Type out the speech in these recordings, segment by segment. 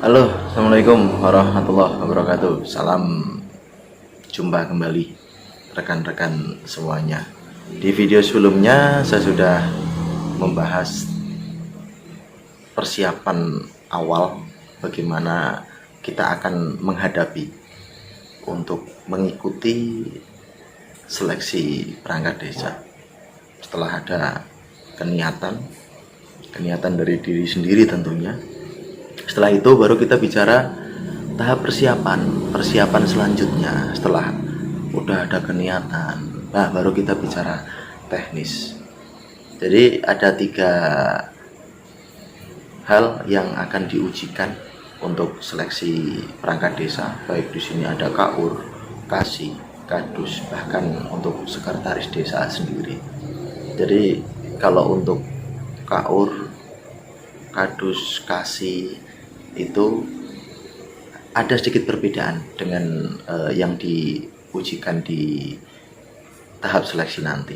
Halo, assalamualaikum warahmatullahi wabarakatuh. Salam jumpa kembali rekan-rekan semuanya. Di video sebelumnya saya sudah membahas persiapan awal bagaimana kita akan menghadapi untuk mengikuti seleksi perangkat desa. Setelah ada keniatan dari diri sendiri tentunya. Setelah itu baru kita bicara tahap persiapan selanjutnya. Setelah udah ada keniatan, nah baru kita bicara teknis. Jadi ada 3 hal yang akan diujikan untuk seleksi perangkat desa. Baik di sini ada KUR, KASI, KADUS, bahkan untuk sekretaris desa sendiri. Jadi kalau untuk KUR, KADUS, KASI itu ada sedikit perbedaan dengan yang diujikan di tahap seleksi nanti.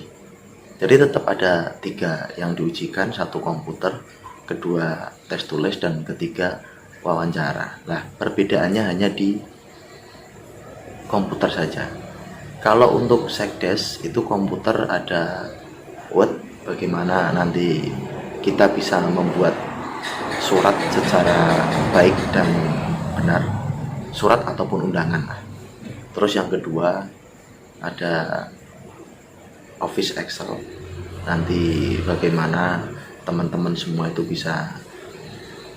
Jadi tetap ada 3 yang diujikan, 1 komputer, 2 tes tulis, dan 3 wawancara. Nah, perbedaannya hanya di komputer saja. Kalau untuk sekdes itu komputer ada Word, bagaimana nanti kita bisa membuat surat secara baik dan benar, surat ataupun undangan. Terus yang kedua ada Office Excel, nanti bagaimana teman-teman semua itu bisa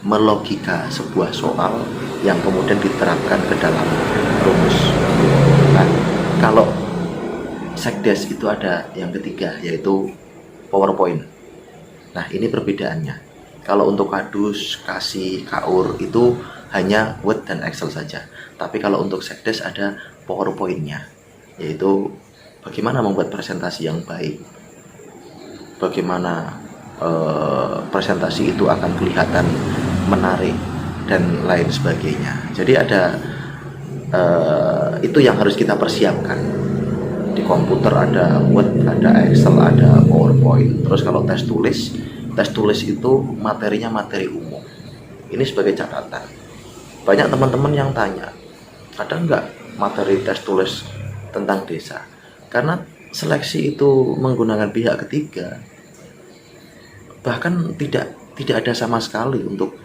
melogika sebuah soal yang kemudian diterapkan ke dalam rumus. Nah, kalau sekdes itu ada yang ketiga, yaitu PowerPoint. Nah, ini perbedaannya. Kalau untuk KADUS, KASI, KUR itu hanya Word dan Excel saja. Tapi kalau untuk sekdes ada PowerPoint-nya, yaitu bagaimana membuat presentasi yang baik, bagaimana presentasi itu akan kelihatan menarik, dan lain sebagainya. Jadi ada itu yang harus kita persiapkan. Di komputer ada Word, ada Excel, ada PowerPoint. Terus kalau tes tulis itu materinya materi umum. Ini sebagai catatan. Banyak teman-teman yang tanya, ada nggak materi tes tulis tentang desa? Karena seleksi itu menggunakan pihak ketiga, bahkan tidak ada sama sekali untuk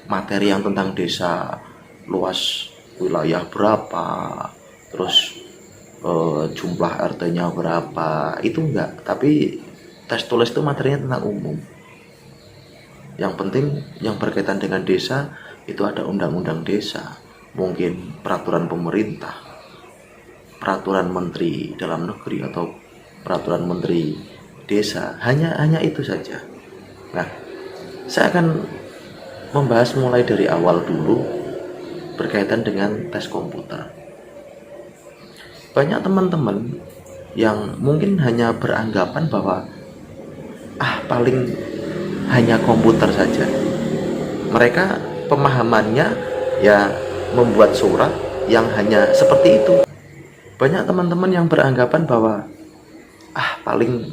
materi yang tentang desa, luas wilayah berapa, terus jumlah RT-nya berapa, itu enggak. Tapi tes tulis itu materinya tentang umum. Yang penting yang berkaitan dengan desa itu ada undang-undang desa, mungkin peraturan pemerintah, peraturan menteri dalam negeri atau peraturan menteri desa, hanya itu saja. Nah, saya akan membahas mulai dari awal dulu berkaitan dengan tes komputer. Banyak teman-teman yang mungkin hanya beranggapan bahwa paling hanya komputer saja. Mereka pemahamannya ya membuat surat yang hanya seperti itu. Banyak teman-teman yang beranggapan bahwa paling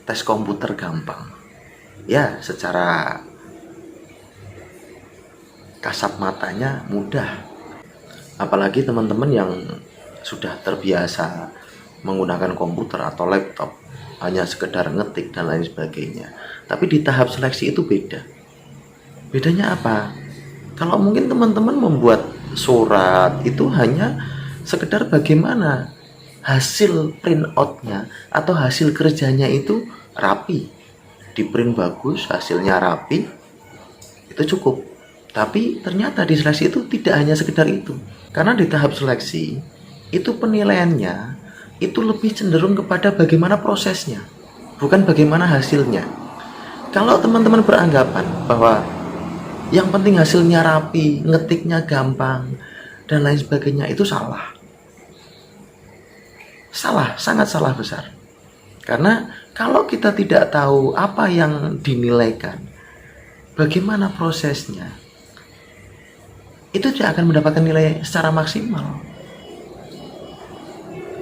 tes komputer gampang. Ya, secara kasat matanya mudah. Apalagi teman-teman yang sudah terbiasa menggunakan komputer atau laptop, hanya sekedar ngetik dan lain sebagainya. Tapi di tahap seleksi itu beda. Bedanya apa? Kalau mungkin teman-teman membuat surat itu hanya sekedar bagaimana hasil print out-nya atau hasil kerjanya itu rapi, di print bagus, hasilnya rapi, itu cukup. Tapi ternyata di seleksi itu tidak hanya sekedar itu. Karena di tahap seleksi itu penilaiannya itu lebih cenderung kepada bagaimana prosesnya, bukan bagaimana hasilnya. Kalau teman-teman beranggapan bahwa yang penting hasilnya rapi, ngetiknya gampang, dan lain sebagainya, itu salah. Sangat salah besar. Karena kalau kita tidak tahu apa yang dinilaikan, bagaimana prosesnya, itu tidak akan mendapatkan nilai secara maksimal.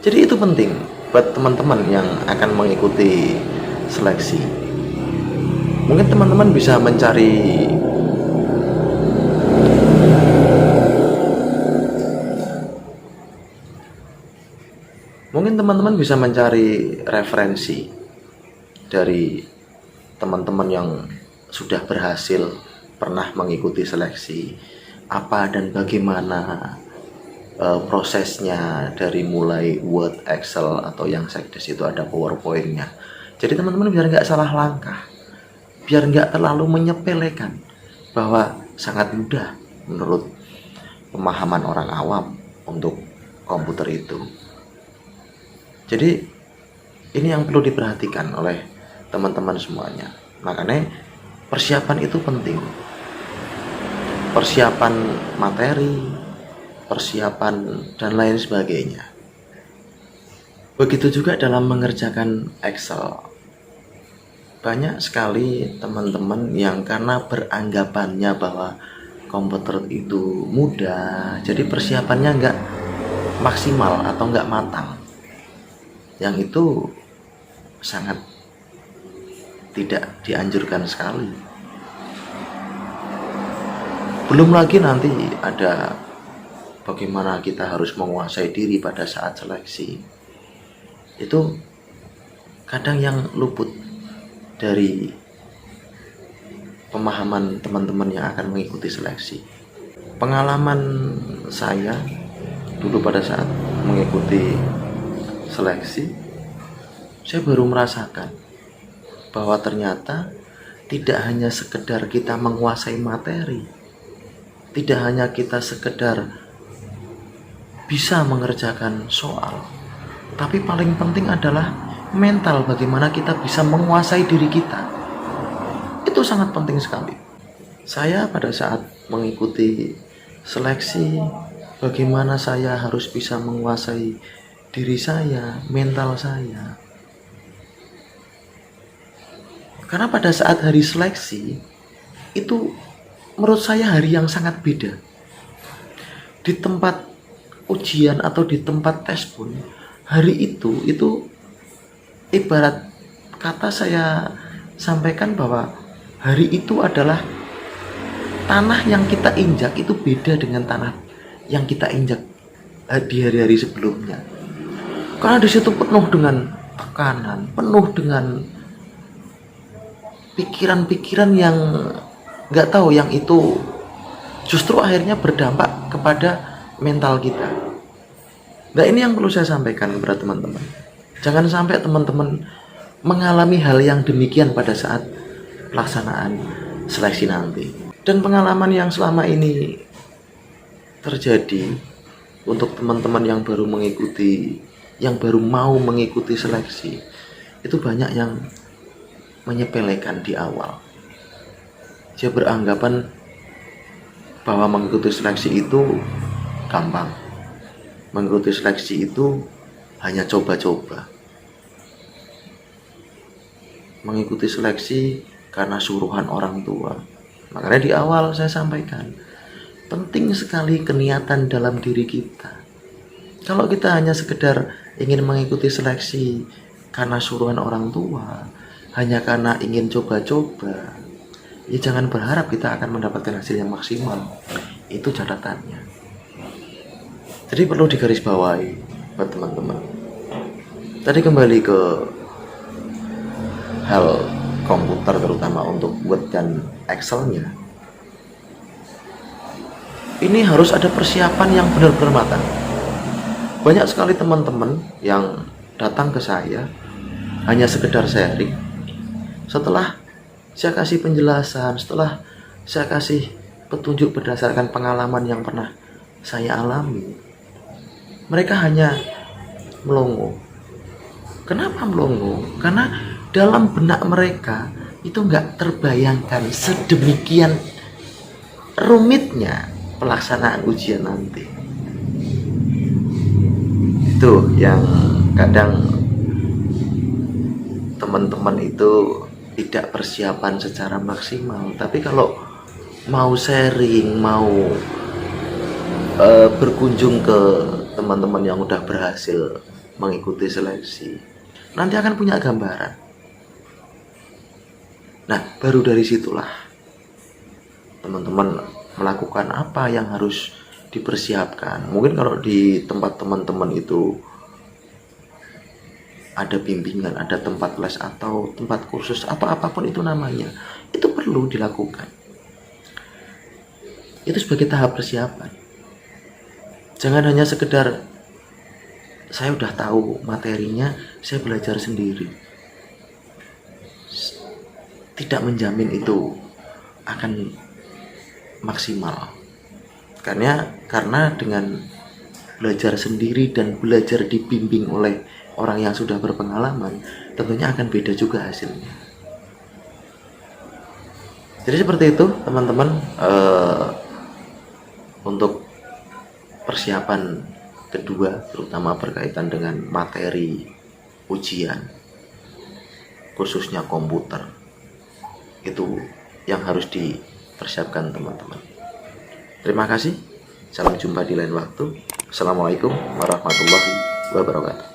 Jadi itu penting buat teman-teman yang akan mengikuti seleksi. Mungkin teman-teman bisa mencari Mungkin teman-teman bisa mencari referensi dari teman-teman yang sudah berhasil pernah mengikuti seleksi, apa dan bagaimana prosesnya dari mulai Word, Excel, atau yang Sekdes itu ada PowerPoint-nya. Jadi teman-teman biar nggak salah langkah, biar nggak terlalu menyepelekan bahwa sangat mudah menurut pemahaman orang awam untuk komputer itu. Jadi ini yang perlu diperhatikan oleh teman-teman semuanya. Makanya persiapan itu penting. Persiapan materi, persiapan dan lain sebagainya. Begitu juga dalam mengerjakan Excel. Banyak sekali teman-teman yang karena beranggapannya bahwa komputer itu mudah, jadi persiapannya nggak maksimal atau nggak matang. Yang itu sangat tidak dianjurkan sekali. Belum lagi nanti ada bagaimana kita harus menguasai diri pada saat seleksi. Itu kadang yang luput dari pemahaman teman-teman yang akan mengikuti seleksi. Pengalaman saya dulu pada saat mengikuti seleksi, saya baru merasakan bahwa ternyata tidak hanya sekedar kita menguasai materi, tidak hanya kita sekedar bisa mengerjakan soal, tapi paling penting adalah mental, bagaimana kita bisa menguasai diri kita. Itu sangat penting sekali. Saya pada saat mengikuti seleksi, bagaimana saya harus bisa menguasai diri saya, mental saya. Karena pada saat hari seleksi, itu menurut saya hari yang sangat beda. Di tempat ujian atau di tempat tes pun, hari itu ibarat kata saya sampaikan bahwa hari itu adalah tanah yang kita injak itu beda dengan tanah yang kita injak di hari-hari sebelumnya. Karena di situ penuh dengan tekanan, penuh dengan pikiran-pikiran yang nggak tahu, yang itu justru akhirnya berdampak kepada mental kita. Nah, ini yang perlu saya sampaikan kepada teman-teman. Jangan sampai teman-teman mengalami hal yang demikian pada saat pelaksanaan seleksi nanti. Dan pengalaman yang selama ini terjadi untuk teman-teman yang baru mengikuti, yang baru mau mengikuti seleksi, itu banyak yang menyepelekan di awal. Dia beranggapan bahwa mengikuti seleksi itu gampang. Mengikuti seleksi itu hanya coba-coba. Mengikuti seleksi karena suruhan orang tua. Makanya di awal saya sampaikan, penting sekali keniatan dalam diri kita. Kalau kita hanya sekedar ingin mengikuti seleksi karena suruhan orang tua, hanya karena ingin coba-coba, ya jangan berharap kita akan mendapatkan hasil yang maksimal. Itu catatannya. Jadi perlu digarisbawahi buat teman-teman. Tadi kembali ke hal komputer, terutama untuk Word dan Excel-nya. Ini harus ada persiapan yang benar-benar matang. Banyak sekali teman-teman yang datang ke saya hanya sekedar sharing. Setelah saya kasih penjelasan, setelah saya kasih petunjuk berdasarkan pengalaman yang pernah saya alami, mereka hanya melongo. Kenapa melongo? Karena dalam benak mereka itu nggak terbayangkan sedemikian rumitnya pelaksanaan ujian nanti. Itu yang kadang teman-teman itu tidak persiapan secara maksimal. Tapi kalau mau sharing, mau berkunjung ke teman-teman yang udah berhasil mengikuti seleksi, nanti akan punya gambaran. Nah, baru dari situlah teman-teman melakukan apa yang harus dipersiapkan. Mungkin kalau di tempat teman-teman itu ada bimbingan, ada tempat les atau tempat kursus atau apapun itu namanya, itu perlu dilakukan. Itu sebagai tahap persiapan. Jangan hanya sekedar saya udah tahu materinya, saya belajar sendiri. Tidak menjamin itu akan maksimal. Karena dengan belajar sendiri dan belajar dibimbing oleh orang yang sudah berpengalaman, tentunya akan beda juga hasilnya. Jadi seperti itu teman-teman, untuk persiapan kedua, terutama berkaitan dengan materi ujian, khususnya komputer, itu yang harus dipersiapkan teman-teman. Terima kasih, sampai jumpa di lain waktu. Assalamualaikum warahmatullahi wabarakatuh.